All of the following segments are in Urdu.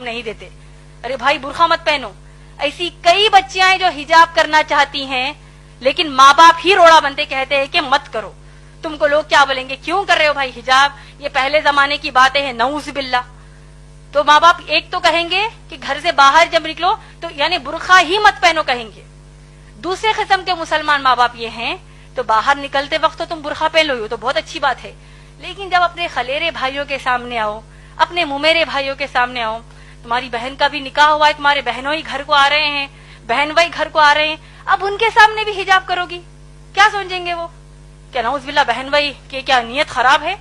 نہیں دیتے. ارے بھائی برقع مت پہنو. ایسی کئی بچیاں ہیں جو حجاب کرنا چاہتی ہیں لیکن ماں باپ ہی روڑا بنتے کہتے ہیں کہ مت کرو, تم کو لوگ کیا بولیں گے, کیوں کر رہے ہو بھائی حجاب, یہ پہلے زمانے کی باتیں ہیں, نعوذ باللہ. تو ماں باپ ایک تو کہیں گے کہ گھر سے باہر جب نکلو تو یعنی برقع ہی مت پہنو کہیں گے. دوسرے قسم کے مسلمان ماں باپ یہ ہیں تو باہر نکلتے وقت تو تم برقع پہن لو تو بہت اچھی بات ہے, لیکن جب اپنے خلیرے بھائیوں کے سامنے آؤ, اپنے ممیرے بھائیوں کے سامنے آؤ, تمہاری بہن کا بھی نکاح ہوا ہے, تمہارے بہنوں ہی گھر کو آ رہے ہیں, بہن بھائی گھر کو آ رہے ہیں, اب ان کے سامنے بھی حجاب کرو گی, کیا سوچیں گے وہ, کیا نعوذ باللہ بہن بھائی کہ کیا نیت خراب ہے,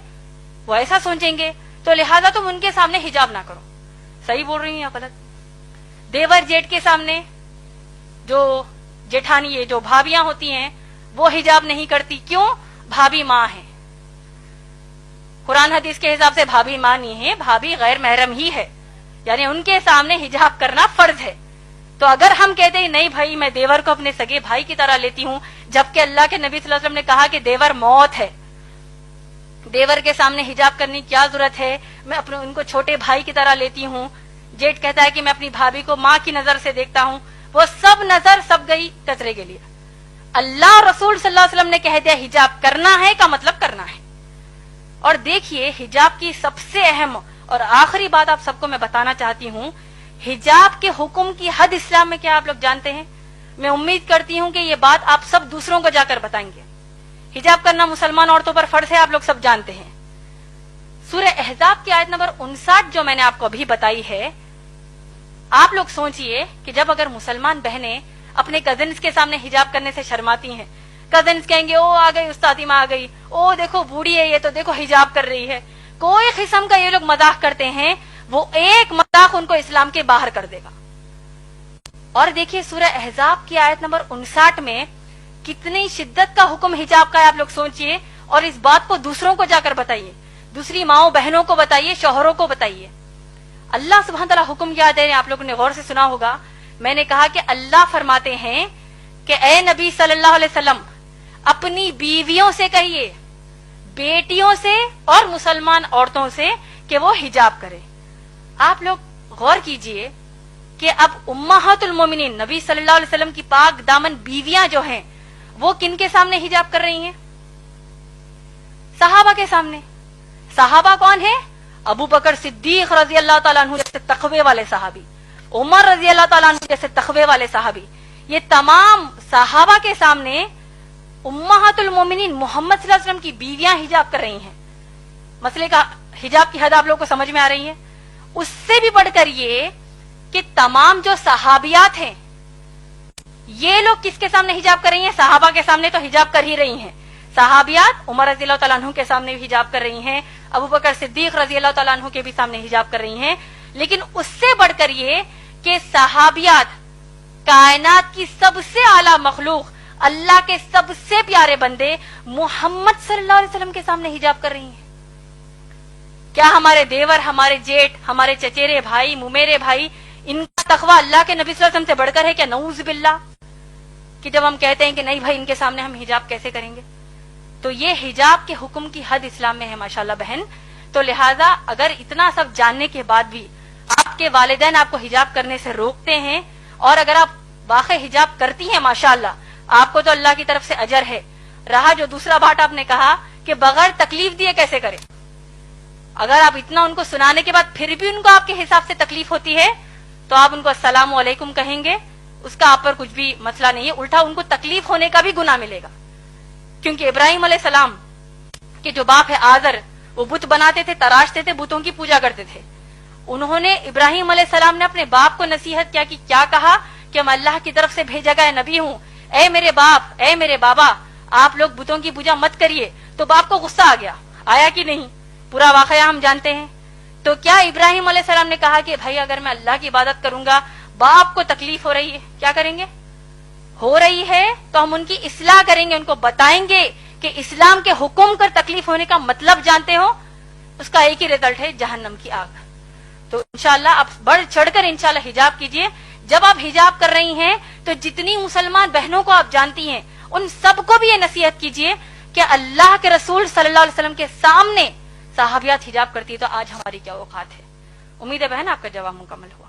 وہ ایسا سوچیں گے. تو لہٰذا تم ان کے سامنے حجاب نہ کرو. صحیح بول رہی ہیں یا غلط؟ دیور جیٹ کے سامنے جو جیٹھانی ہے, جو بھابیاں ہوتی ہیں وہ حجاب نہیں کرتی, کیوں؟ بھابی ماں ہے. قرآن حدیث کے حساب سے بھابی ماں نہیں ہے, بھابی غیر محرم ہی ہے, یعنی ان کے سامنے حجاب کرنا فرض ہے. تو اگر ہم کہتے ہیں نہیں بھائی میں دیور کو اپنے سگے بھائی کی طرح لیتی ہوں, جبکہ اللہ کے نبی صلی اللہ علیہ وسلم نے کہا کہ دیور موت ہے, دیور کے سامنے حجاب کرنے کی کیا ضرورت ہے, میں اپنے ان کو چھوٹے بھائی کی طرح لیتی ہوں. جیٹ کہتا ہے کہ میں اپنی بھابھی کو ماں کی نظر سے دیکھتا ہوں, وہ سب نظر سب گئی کچرے کے لیے. اللہ رسول صلی اللہ علیہ وسلم نے کہہ دیا حجاب کرنا ہے کا مطلب کرنا ہے. اور دیکھیے حجاب کی سب سے اہم اور آخری بات آپ سب کو میں بتانا چاہتی ہوں, حجاب کے حکم کی حد اسلام میں کیا آپ لوگ جانتے ہیں؟ میں امید کرتی ہوں کہ یہ بات آپ سب دوسروں کو جا کر بتائیں گے. حجاب کرنا مسلمان عورتوں پر فرض ہے, آپ لوگ سب جانتے ہیں. سورہ احزاب کی آیت نمبر 59 جو میں نے آپ کو ابھی بتائی ہے, آپ لوگ سوچئے کہ جب اگر مسلمان بہنیں اپنے کزنز کے سامنے حجاب کرنے سے شرماتی ہیں, کزنز کہیں گے او آ گئی استادی ماں آ گئی, او دیکھو بوڑھی ہے یہ تو دیکھو حجاب کر رہی ہے, کوئی قسم کا یہ لوگ مذاق کرتے ہیں, وہ ایک مذاق ان کو اسلام کے باہر کر دے گا. اور دیکھیے سورہ احزاب کی آیت نمبر 59 میں کتنی شدت کا حکم حجاب کا ہے, آپ لوگ سوچئے, اور اس بات کو دوسروں کو جا کر بتائیے, دوسری ماؤں بہنوں کو بتائیے, شوہروں کو بتائیے. اللہ سبحانہ تعالیٰ حکم کیا دے رہے ہیں, آپ لوگوں نے غور سے سنا ہوگا. میں نے کہا کہ اللہ فرماتے ہیں کہ اے نبی صلی اللہ علیہ وسلم اپنی بیویوں سے کہیے, بیٹیوں سے اور مسلمان عورتوں سے کہ وہ حجاب کرے. آپ لوگ غور کیجئے کہ اب امہات المومنین نبی صلی اللہ علیہ وسلم کی پاک دامن بیویاں جو ہیں وہ کن کے سامنے حجاب کر رہی ہیں؟ صحابہ کے سامنے. صحابہ کون ہیں؟ ابو بکر صدیق رضی اللہ تعالیٰ عنہ جیسے تقوی والے صحابی, عمر رضی اللہ تعالیٰ عنہ جیسے تقوی والے صحابی, یہ تمام صحابہ کے سامنے امہات المومنین محمد صلی اللہ علیہ وسلم کی بیویاں حجاب کر رہی ہیں. مسئلے کا حجاب کی حد آپ لوگوں کو سمجھ میں آ رہی ہے؟ اس سے بھی بڑھ کر یہ کہ تمام جو صحابیات ہیں یہ لوگ کس کے سامنے حجاب کر رہی ہیں؟ صحابہ کے سامنے تو حجاب کر ہی رہی ہیں. صحابیات عمر رضی اللہ تعالیٰ عنہ کے سامنے بھی حجاب کر رہی ہیں, ابو بکر صدیق رضی اللہ تعالیٰ عنہ کے بھی سامنے حجاب کر رہی ہیں. لیکن اس سے بڑھ کر یہ کہ صحابیات کائنات کی سب سے اعلیٰ مخلوق, اللہ کے سب سے پیارے بندے محمد صلی اللہ علیہ وسلم کے سامنے حجاب کر رہی ہیں. کیا ہمارے دیور, ہمارے جیٹ, ہمارے چچیرے بھائی, ممیرے بھائی, ان کا تقویٰ اللہ کے نبی صلی اللہ علیہ وسلم سے بڑھ کر ہے کیا؟ نعوذ باللہ. کہ جب ہم کہتے ہیں کہ نہیں بھائی ان کے سامنے ہم حجاب کیسے کریں گے, تو یہ حجاب کے حکم کی حد اسلام میں ہے ماشاءاللہ بہن. تو لہٰذا اگر اتنا سب جاننے کے بعد بھی آپ کے والدین آپ کو حجاب کرنے سے روکتے ہیں, اور اگر آپ واقع حجاب کرتی ہیں ماشاءاللہ آپ کو تو اللہ کی طرف سے اجر ہے. رہا جو دوسرا بات آپ نے کہا کہ بغیر تکلیف دیے کیسے کریں, اگر آپ اتنا ان کو سنانے کے بعد پھر بھی ان کو آپ کے حساب سے تکلیف ہوتی ہے تو آپ ان کو السلام علیکم کہیں گے, اس کا آپ پر کچھ بھی مسئلہ نہیں ہے, الٹا ان کو تکلیف ہونے کا بھی گناہ ملے گا. کیونکہ ابراہیم علیہ السلام کے جو باپ ہے آزر, وہ بت بناتے تھے, تراشتے تھے, بتوں کی پوجا کرتے تھے. انہوں نے ابراہیم علیہ السلام نے اپنے باپ کو نصیحت کیا کہ کیا کہا کہ میں اللہ کی طرف سے بھیجا گیا نبی ہوں, اے میرے باپ, اے میرے بابا, آپ لوگ بتوں کی پوجا مت کریے. تو باپ کو غصہ آ گیا, آیا کہ نہیں؟ پورا واقعہ ہم جانتے ہیں. تو کیا ابراہیم علیہ السلام نے کہا کہ بھائی اگر میں اللہ کی عبادت کروں گا باپ کو تکلیف ہو رہی ہے, کیا کریں گے؟ ہو رہی ہے تو ہم ان کی اصلاح کریں گے, ان کو بتائیں گے کہ اسلام کے حکم کر تکلیف ہونے کا مطلب جانتے ہو, اس کا ایک ہی رزلٹ ہے جہنم کی آگ. تو انشاءاللہ آپ بڑھ چڑھ کر انشاءاللہ حجاب کیجئے. جب آپ حجاب کر رہی ہیں تو جتنی مسلمان بہنوں کو آپ جانتی ہیں ان سب کو بھی یہ نصیحت کیجئے کہ اللہ کے رسول صلی اللہ علیہ وسلم کے سامنے صحابیات حجاب کرتی ہے تو آج ہماری کیا اوقات ہے. امید ہے بہن آپ کا جواب مکمل ہوا.